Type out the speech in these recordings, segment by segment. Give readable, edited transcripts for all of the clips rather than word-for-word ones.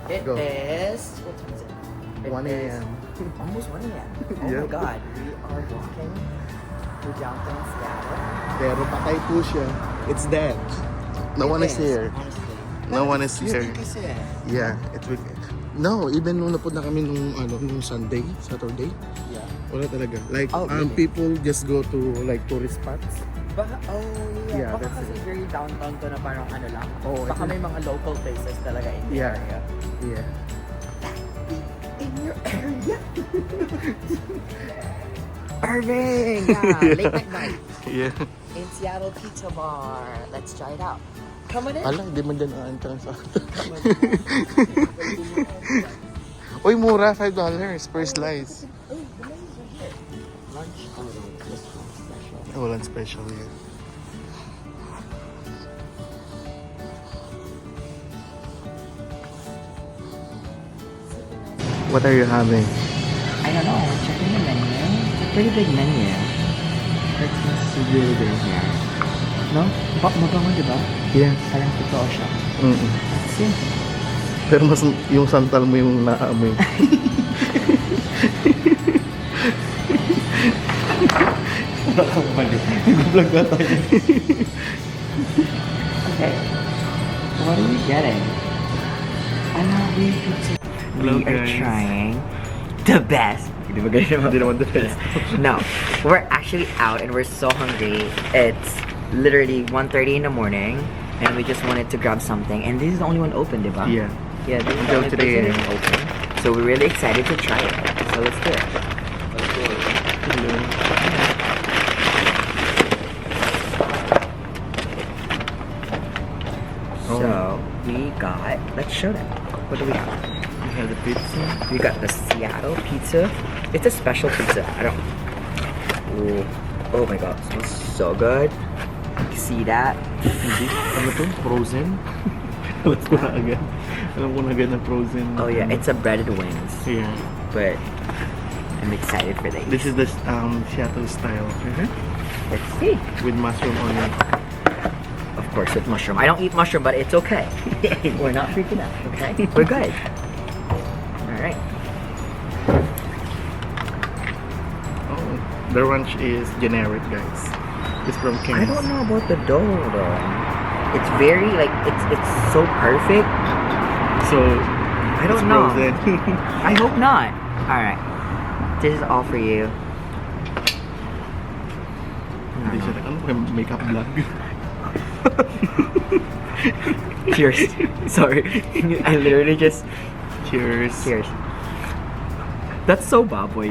It Go. is... What time is it? It 1 is a.m. Almost 1 a.m. Oh my Yep. God. We are walking through downtown Seattle. Pero patay po siya. It's dead. No one is here. Honestly. No one is here. Weekend kasi. Yeah, it's weekend. No, even nung napod na kami nung Sunday, Saturday, Yeah. wala talaga. Like, Oh, really? people just go to like tourist spots. Baka, Yeah, baka that's kasi it. very downtown to na parang ano lang. Oo, Baka ito- may mga local places talaga in the Yeah. area. Yeah. In your area? Irving! Yeah, late night. Yeah. In Seattle Pizza Bar. Let's try it out. Come on in. Ala, hindi man dyan ang entrance. Uy, mura. $5 per slice. Oh, the menus are here. Lunch. Oh, no, this one's special. Walang special yan. What are you having? I don't know. Checking the menu. It's a pretty big menu. It's really big here. No? Mabango, di ba? Yeah. Parang totoo siya. Let's see. Pero mas yung santal mo yung naamoy. Nag-vlog na tayo. Okay. What are we getting? Hello, We are guys. trying the best. Hindi naman the best. No, we're actually out and we're so hungry. It's literally 1:30 in the morning and we just wanted to grab something. And this is the only one open, diba? Yeah. Yeah, this is the Until only today, place that is open. So we're really excited to try it. So let's do it. So we got, let's show them. What do we got? We have the pizza. We got the Seattle pizza. It's a special pizza. I don't. Ooh. Oh my god, it smells so good. You see that? Ano to? Frozen? Alam ko na agad. Alam ko na agad na frozen. Oh yeah, it's a breaded wings, Yeah. but I'm excited for this. This is the Seattle style. Let's see. With mushroom onion. Of course, with mushroom. I don't eat mushroom, but it's okay. We're not freaking out. Okay, we're good. All right. Oh, the ranch is generic, guys. It's from King's. I don't know about the dough though. It's very like it's so perfect. So, I don't it's know. frozen. I hope not. All right. This is all for you. Hindi siya ano kaya makeup vlog. Cheers. Sorry. I literally just Cheers. cheers. That's so baboy.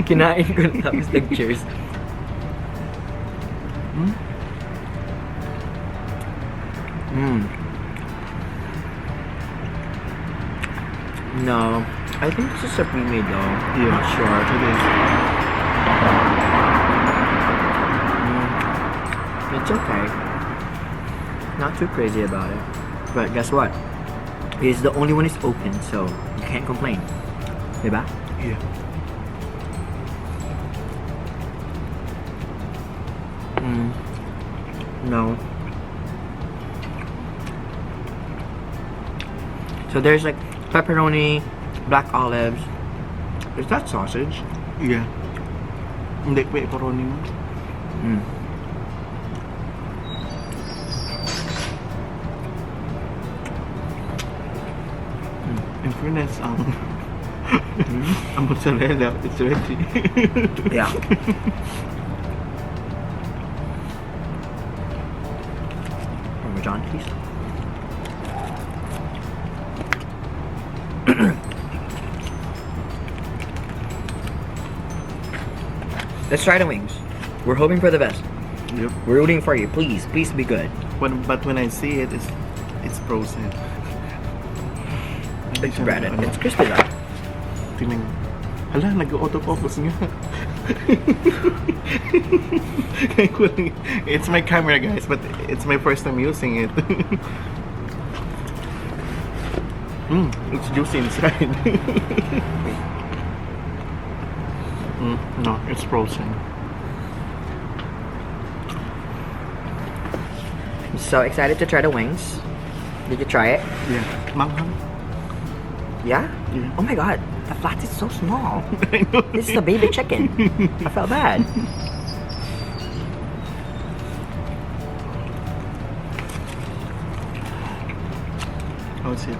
Kinain ko na tapos nag-cheers. No. I think this is a pre-made though. Yeah. Not sure. It is. It's okay. Not too crazy about it. But guess what? It's the only one is open, so you can't complain. Diba? Yeah. No. So there's like pepperoni, black olives. Is that sausage? Yeah. Hindi, pepperoni mo. In fairness, ang mozzarella, it's ready. Yeah. Parmesan, please. Let's try the wings. We're hoping for the best. Yep. We're rooting for you. Please, please be good. But when I see it, it's frozen. Hindi It's siya breaded. ano. It's crispy though. Tingnan. Hala, nag-autofocus nga. Kaya ko lang- It's my camera, guys, but it's my first time using it. It's juicy inside. No, it's frozen. I'm so excited to try the wings. Did you try it? Yeah. Manghang. Yeah? Yeah. Oh my god, the flat is so small. I know. This is a baby chicken. I felt bad. How's it?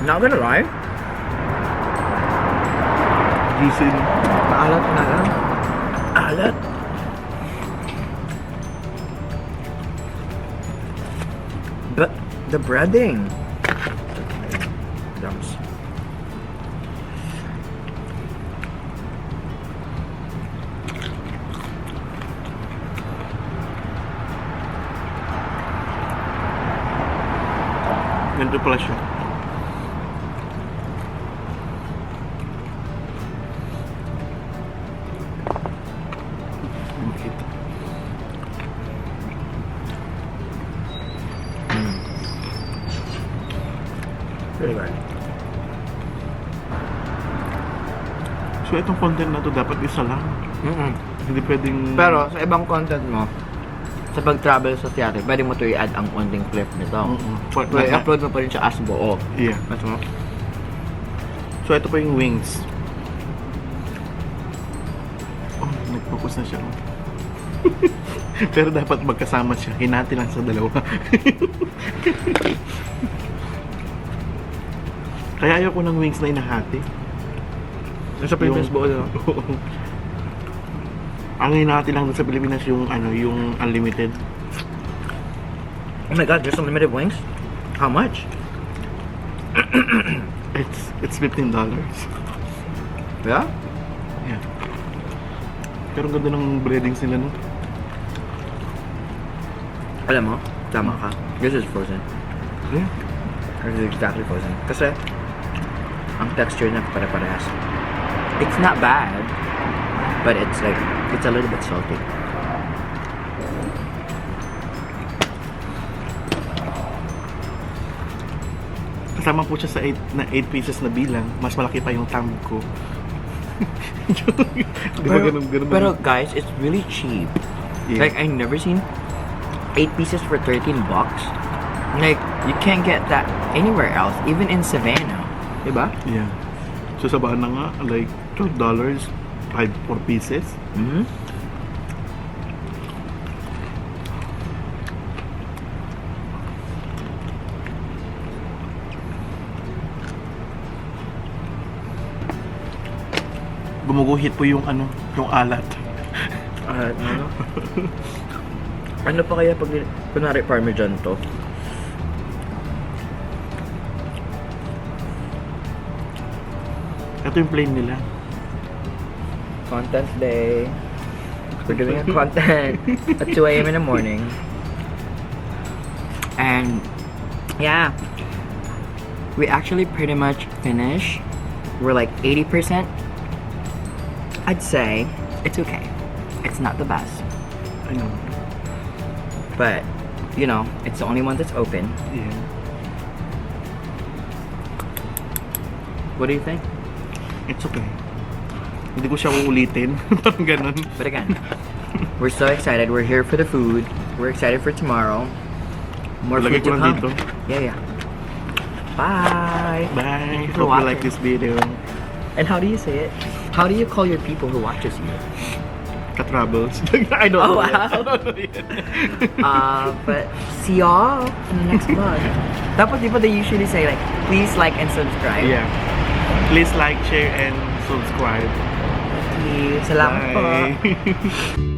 Not gonna lie. Juicy. Maalat na lang. Alat. But the breading. Dumps. Ganito pala siya. Okay. Really good. So itong content na to dapat isa lang. Hindi pwedeng... Pero sa ibang content mo, sa pag-travel sa Seattle, pwede mo to i-add ang konting clip nito. So, i-upload mo pa rin siya as buo. Yeah. Mas mo? So ito pa yung wings. Oh, nag-focus na siya. Oh. Pero dapat magkasama siya. Hinati lang sa dalawa. Kaya ayoko ng wings na inahati. Nasa Pilipinas buo na. Oo. Ang hinati lang doon sa Pilipinas yung ano, yung unlimited. Oh my god, there's unlimited wings? How much? It's $15. Yeah? Yeah. Pero ang ganda ng breadings nila, no? Alam mo, tama ka. This is frozen. Yeah. This is exactly frozen. Kasi, ang texture niya pare-parehas. It's not bad, but it's like, it's a little bit salty. Kasama po siya sa 8 pieces na bilang. Mas malaki pa yung thumb ko. Di ba ganun? Pero guys, it's really cheap. Yeah. Like, I never seen 8 pieces for $13. Like, you can't get that anywhere else, even in Savannah. Diba? Yeah. So sa na nga, like $12, 4 pieces. Mm-hmm. Gumuguhit po yung ano, yung alat. Ano? Ano pa kaya pag, kunwari parmesan to? Ito yung plain nila. Content day. We're doing a content at 2 a.m. in the morning. And yeah, we actually pretty much finished. We're like 80%. I'd say it's okay. It's not the best, I know. but you know, it's the only one that's open. Yeah. What do you think? It's okay. Hindi ko siya uulitin. Parang ganun. But again, we're so excited. We're here for the food. We're excited for tomorrow. More Lagay food to ko lang come. dito. Yeah, yeah. Bye. Bye. for Hope you like watching. this video. And how do you say it? How do you call your people who watches you? Ka-travels. I don't Oh, know. wow. But see y'all in the next vlog. Tapos di ba they usually say like, please like and subscribe. Yeah. Please like, share, and subscribe. Salamat po. Bye.